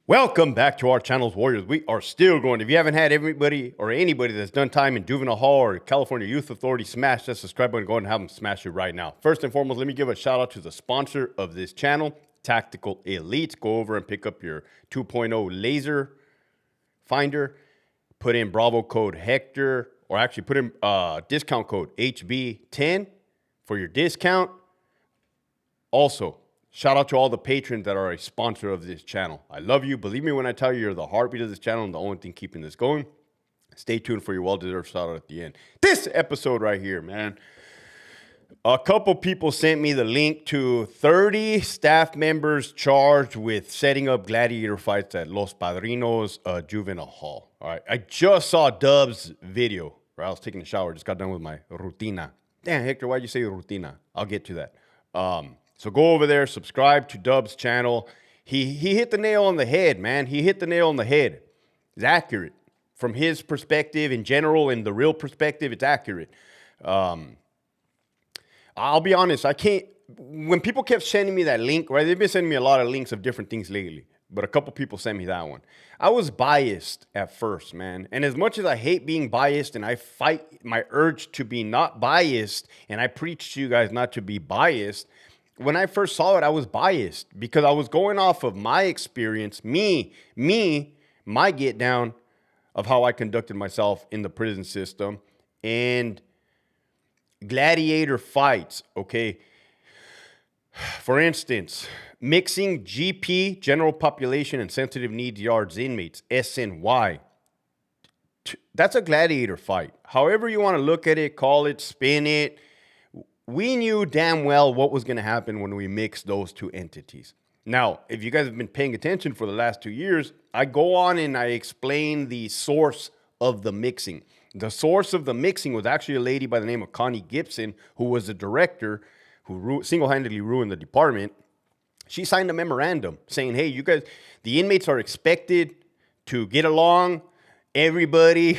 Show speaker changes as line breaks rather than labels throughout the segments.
Welcome back to our channel's Warriors. We are still going. If you haven't had everybody or anybody that's done time in Juvenile Hall or California Youth Authority smash that subscribe button, go ahead and have them smash it right now. First and foremost, let me give a shout out to the sponsor of this channel, Tactical Elites. Go over and pick up your 2.0 laser finder. Put in Bravo code Hector, or actually put in discount code HB10 for your discount. Also, shout out to all the patrons that are a sponsor of this channel. I love you. Believe me when I tell you, you're the heartbeat of this channel and the only thing keeping this going. Stay tuned for your well-deserved shout out at the end. This episode right here, man. A couple people sent me the link to 30 staff members charged with setting up gladiator fights at Los Padrinos Juvenile Hall. All right. I just saw Dub's video where I was taking a shower. Just got done with my rutina. Damn, Hector, why'd you say rutina? I'll get to that. So go over there, subscribe to Dub's channel. He hit the nail on the head, man. He hit the nail on the head. It's accurate. From his perspective in general and the real perspective, it's accurate. I'll be honest, when people kept sending me that link, right? They've been sending me a lot of links of different things lately, but a couple people sent me that one. I was biased at first, man. And as much as I hate being biased and I fight my urge to be not biased, and I preach to you guys not to be biased, when I first saw it, I was biased because I was going off of my experience, my get down of how I conducted myself in the prison system and gladiator fights, okay? For instance, mixing GP, general population and sensitive needs yards inmates, SNY. That's a gladiator fight. However you want to look at it, call it, spin it. We knew damn well what was going to happen when we mixed those two entities. Now, if you guys have been paying attention for the last 2 years, I go on and I explain the source of the mixing. The source of the mixing was actually a lady by the name of Connie Gibson, who was the director who single-handedly ruined the department. She signed a memorandum saying, hey, you guys, the inmates are expected to get along, everybody,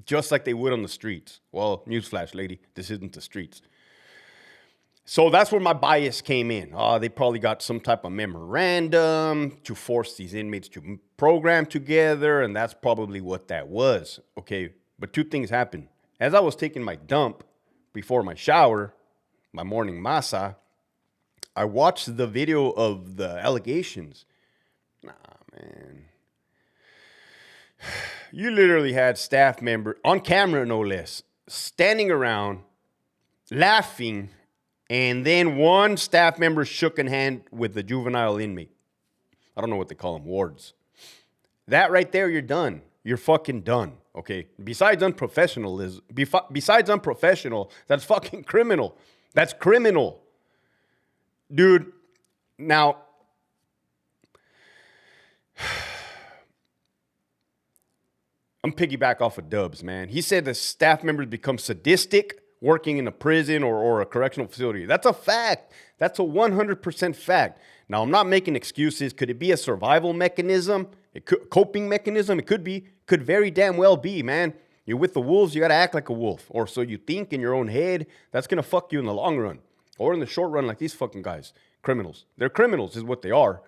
just like they would on the streets. Well, newsflash, lady, this isn't the streets. So that's where my bias came in. They probably got some type of memorandum to force these inmates to program together, and that's probably what that was. Okay, but two things happened. As I was taking my dump before my shower, my morning masa, I watched the video of the allegations. Nah, man. You literally had staff members, on camera no less, standing around, laughing, and then one staff member shook in hand with the juvenile inmate. I don't know what they call them, wards. That right there, you're done. You're fucking done, okay? Besides unprofessional, that's fucking criminal. That's criminal. Dude, now, I'm piggyback off of Dubs, man. He said the staff members become sadistic working in a prison or a correctional facility. That's a fact. That's a 100% fact. Now, I'm not making excuses. Could it be a survival mechanism? Coping mechanism? It could be. Could very damn well be, man. You're with the wolves, you got to act like a wolf. Or so you think in your own head. That's going to fuck you in the long run. Or in the short run, like these fucking guys. Criminals. They're criminals is what they are.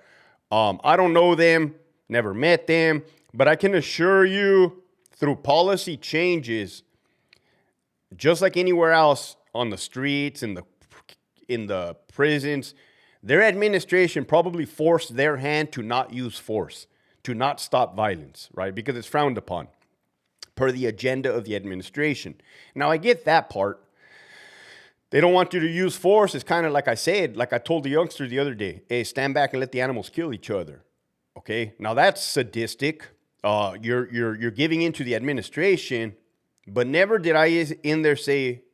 I don't know them. Never met them. But I can assure you, through policy changes, just like anywhere else on the streets, in the prisons, their administration probably forced their hand to not use force, to not stop violence, right? Because it's frowned upon per the agenda of the administration. Now, I get that part. They don't want you to use force. It's kind of like I said, like I told the youngster the other day, hey, stand back and let the animals kill each other, okay? Now, that's sadistic. You're giving into the administration. But never did I in there say,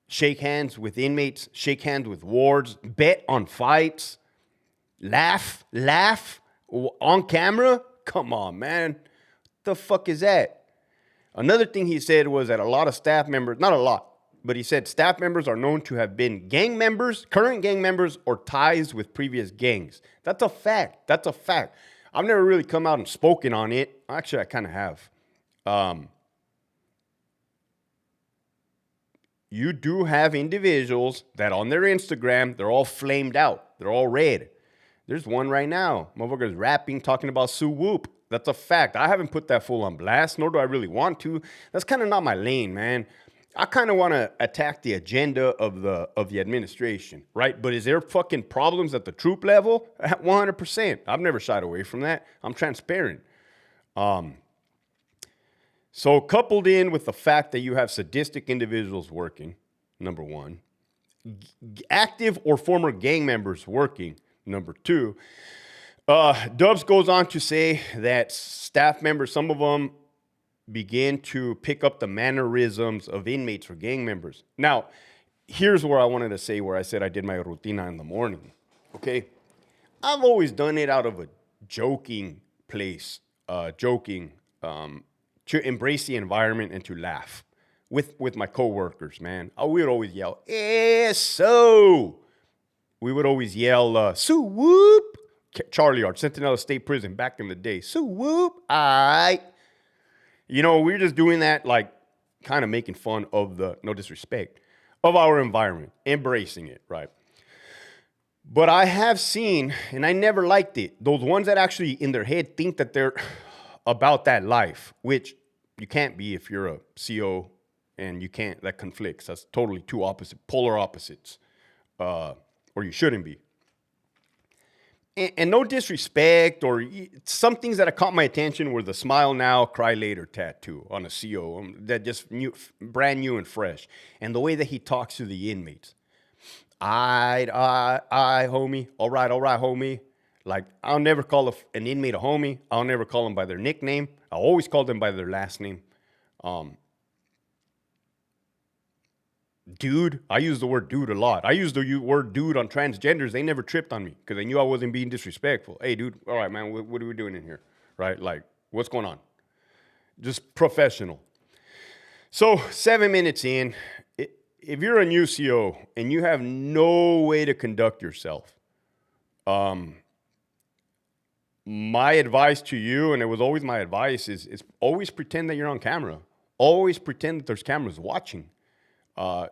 shake hands with inmates, shake hands with wards, bet on fights, laugh on camera. Come on, man. What the fuck is that? Another thing he said was that a lot of staff members, not a lot, but he said staff members are known to have been gang members, current gang members, or ties with previous gangs. That's a fact. That's a fact. I've never really come out and spoken on it. Actually, I kind of have. You do have individuals that on their Instagram, they're all flamed out. They're all red. There's one right now. Motherfuckers rapping, talking about Sue Whoop. That's a fact. I haven't put that fool on blast, nor do I really want to. That's kind of not my lane, man. I kind of want to attack the agenda of the administration, right? But is there fucking problems at the troop level? 100%. I've never shied away from that. I'm transparent. So coupled in with the fact that you have sadistic individuals working, number one, active or former gang members working, number two, Dubs goes on to say that staff members, some of them begin to pick up the mannerisms of inmates or gang members. Now, here's where I wanted to say where I said I did my rutina in the morning, okay? I've always done it out of a joking place, to embrace the environment and to laugh with my coworkers, man. We would always yell, so. We would always yell, Sue Whoop. Charlie Art, Centinela State Prison back in the day. Sue Whoop, You know, we were just doing that, like, kind of making fun of the, no disrespect, of our environment, embracing it, right? But I have seen, and I never liked it, those ones that actually in their head think that they're about that life, which you can't be if you're a CO and you can't, that conflicts. That's totally two opposite, polar opposites, or you shouldn't be. And no disrespect, or some things that have caught my attention were the smile now, cry later tattoo on a CO that just brand new and fresh. And the way that he talks to the inmates. I, homie. All right, homie. Like, I'll never call an inmate a homie. I'll never call them by their nickname. I'll always call them by their last name. Dude, I use the word dude a lot. I use the word dude on transgenders. They never tripped on me because they knew I wasn't being disrespectful. Hey, dude, all right, man, what are we doing in here? Right? Like, what's going on? Just professional. So 7 minutes in, if you're a new CO and you have no way to conduct yourself, my advice to you, and it was always my advice, is always pretend that you're on camera. Always pretend that there's cameras watching.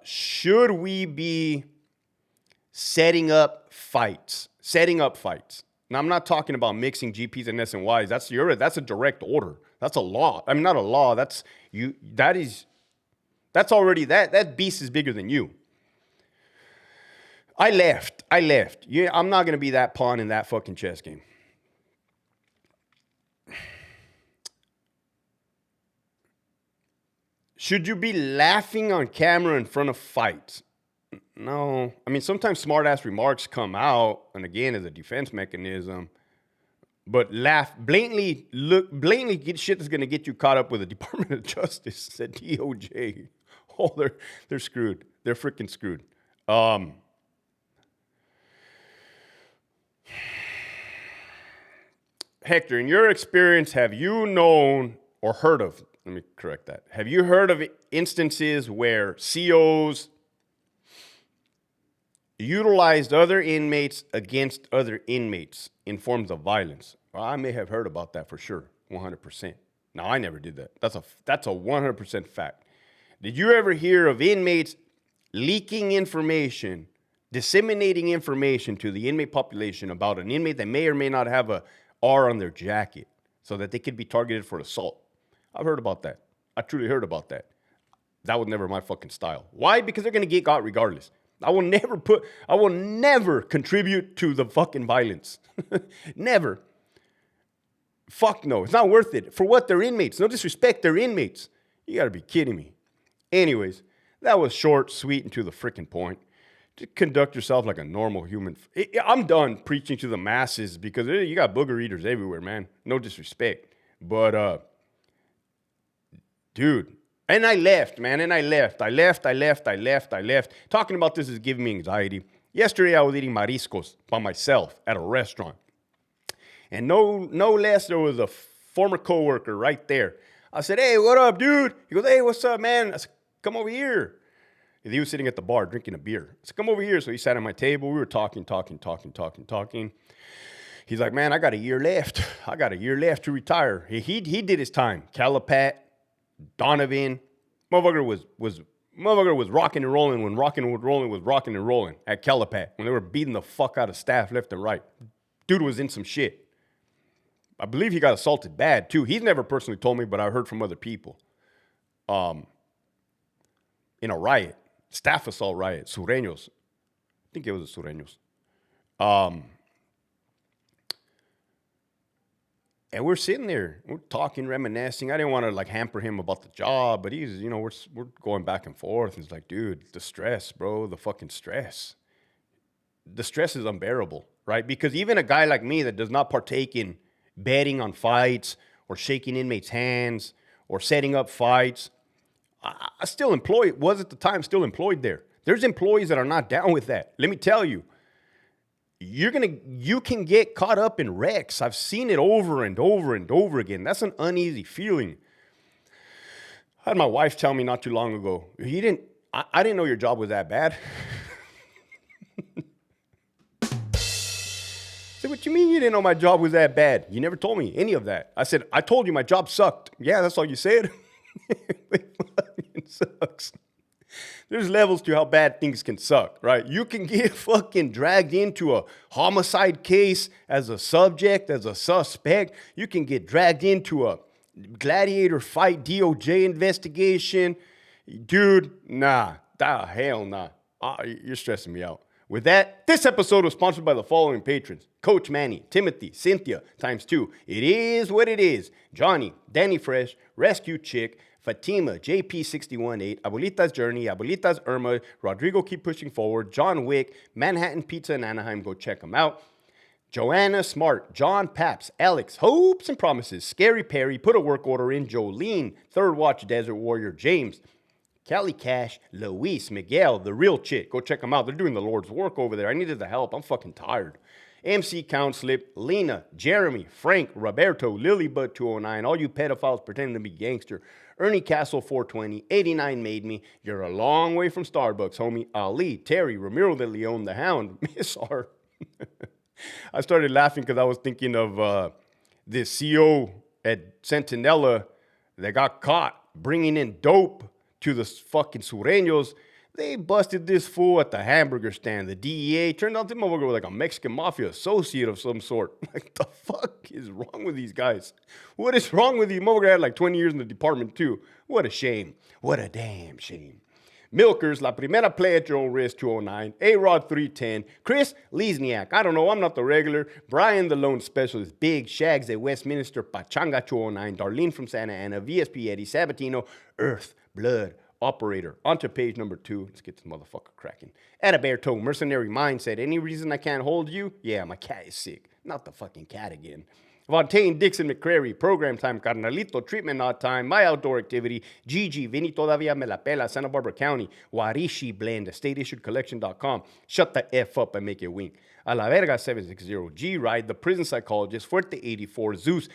Should we be setting up fights? Now, I'm not talking about mixing GPs and SNYs. That's a direct order. That's a law. I mean, not a law. That's already, that beast is bigger than you. I left. Yeah, I'm not going to be that pawn in that fucking chess game. Should you be laughing on camera in front of fights? No. I mean, sometimes smart-ass remarks come out, and again, as a defense mechanism, but laugh, blatantly get shit that's going to get you caught up with the Department of Justice, said DOJ. Oh, they're screwed. They're freaking screwed. Hector, in your experience, have you known or heard of, let me correct that. Have you heard of instances where COs utilized other inmates against other inmates in forms of violence? Well, I may have heard about that for sure, 100%. No, I never did that. That's a 100% fact. Did you ever hear of inmates leaking information, disseminating information to the inmate population about an inmate that may or may not have a R on their jacket so that they could be targeted for assault? I've heard about that. I truly heard about that. That was never my fucking style. Why? Because they're going to get got regardless. I will never contribute to the fucking violence. Never. Fuck no. It's not worth it. For what? They're inmates. No disrespect. They're inmates. You got to be kidding me. Anyways, that was short, sweet, and to the freaking point. To conduct yourself like a normal human. I'm done preaching to the masses because you got booger eaters everywhere, man. No disrespect. But, dude, and I left, man, I left. Talking about this is giving me anxiety. Yesterday, I was eating mariscos by myself at a restaurant. And no less, there was a former coworker right there. I said, hey, what up, dude? He goes, hey, what's up, man? I said, come over here. He was sitting at the bar drinking a beer. I said, come over here. So he sat at my table. We were talking. He's like, man, I got a year left. To retire. He did his time. Calipat, Donovan. Motherfucker was rocking and rolling when rocking and rolling was rocking and rolling at Calipat when they were beating the fuck out of staff left and right. Dude was in some shit. I believe he got assaulted bad, too. He's never personally told me, but I heard from other people. In a riot. Staff assault riot. Sureños. I think it was the Sureños. And we're sitting there. We're talking, reminiscing. I didn't want to, like, hamper him about the job, but he's, you know, we're going back and forth. He's like, dude, the stress, bro, the fucking stress. The stress is unbearable, right? Because even a guy like me that does not partake in betting on fights or shaking inmates' hands or setting up fights, I still was at the time still employed there. There's employees that are not down with that. Let me tell you, you can get caught up in wrecks. I've seen it over and over and over again. That's an uneasy feeling. I had my wife tell me not too long ago, I didn't know your job was that bad. I said, what you mean you didn't know my job was that bad? You never told me any of that. I said, I told you my job sucked. Yeah, that's all you said. It fucking sucks. There's levels to how bad things can suck, right? You can get fucking dragged into a homicide case as a subject, as a suspect. You can get dragged into a gladiator fight, DOJ investigation. Dude, nah. Hell nah. You're stressing me out. With that, this episode was sponsored by the following patrons. Coach Manny, Timothy, Cynthia, ×2. It is what it is. Johnny, Danny Fresh, Rescue Chick, Fatima, JP618, Abuelita's Journey, Abuelita's Irma, Rodrigo Keep Pushing Forward, John Wick, Manhattan Pizza in Anaheim. Go check them out. Joanna Smart, John Paps, Alex, Hopes and Promises, Scary Perry, Put a Work Order in, Jolene, Third Watch Desert Warrior, James, Callie Cash, Luis, Miguel, The Real Chick. Go check them out. They're doing the Lord's work over there. I needed the help. I'm fucking tired. MC Countlip, Lena, Jeremy, Frank, Roberto, Lilybud209, all you pedophiles pretending to be gangster, Ernie Castle 420, 89 Made Me, you're a long way from Starbucks, homie, Ali, Terry, Ramiro de Leon, The Hound, Miss R. I started laughing because I was thinking of this CO at Centinela that got caught bringing in dope to the fucking Sureños. They busted this fool at the hamburger stand. The DEA turned out this motherfucker was like a Mexican mafia associate of some sort. Like, the fuck is wrong with these guys? What is wrong with you? Motherfucker had like 20 years in the department too. What a shame. What a damn shame. Milkers, La Primera Play at Your Own Risk 209, A-Rod 310, Chris Lesniak, I don't know, I'm not the regular, Brian the Lone Specialist, Big Shags at Westminster, Pachanga 209, Darlene from Santa Ana, VSP Eddie, Sabatino, Earth, Blood, Operator. Onto page number 2. Let's get this motherfucker cracking. Ataberto, Mercenary Mindset. Any reason I can't hold you? Yeah, my cat is sick. Not the fucking cat again. Fontaine, Dixon, McCrary, Program Time, Carnalito, Treatment Not Time, My Outdoor Activity, Gigi, Vinny Todavia Me La Pela, Santa Barbara County, Warishi Blend, StateIssuedCollection.com. Shut the F up and make it wink. A La Verga 760, G-Ride, The Prison Psychologist, Fuerte 84, Zeus,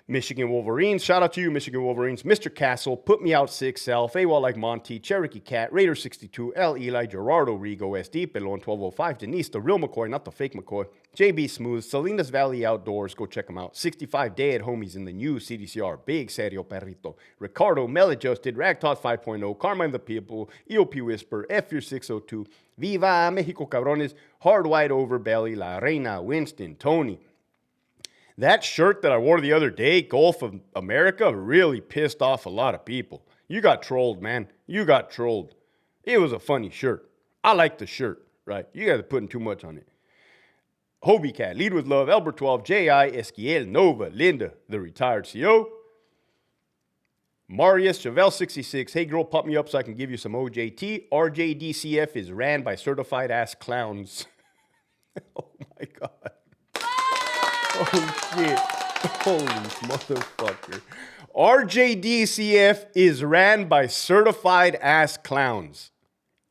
Michigan Wolverines. Shout out to you, Michigan Wolverines. Mr. Castle, Put Me Out 6 Self, AWOL Like Monty, Cherokee Cat, Raider 62, L. Eli, Gerardo, Rigo, SD, Pelon 1205, Denise, the real McCoy, not the fake McCoy, JB Smooth, Salinas Valley Outdoors, go check them out. 65 Dead Homies in the new CDCR, Big Serio Perrito, Ricardo, Maladjusted, Ragtoss 5.0, Carmine the People, EOP Whisper, F 602, Viva Mexico Cabrones, Hard Wide Over Belly, La Reina, Winston, Tony. That shirt that I wore the other day, Gulf of America, really pissed off a lot of people. You got trolled, man. You got trolled. It was a funny shirt. I like the shirt, right? You guys are putting too much on it. Hobie Cat, Lead With Love, Albert 12, J.I., Esquiel, Nova, Linda, the retired CO. Marius, Chevelle 66, hey girl, pop me up so I can give you some OJT. RJDCF is ran by certified ass clowns. Oh my God. Oh shit. Holy motherfucker. RJDCF is ran by certified ass clowns.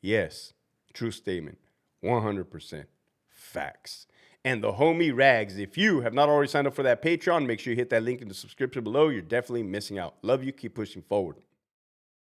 Yes, true statement. 100% facts. And the homie Rags, if you have not already signed up for that Patreon, make sure you hit that link in the subscription below. You're definitely missing out. Love you. Keep pushing forward.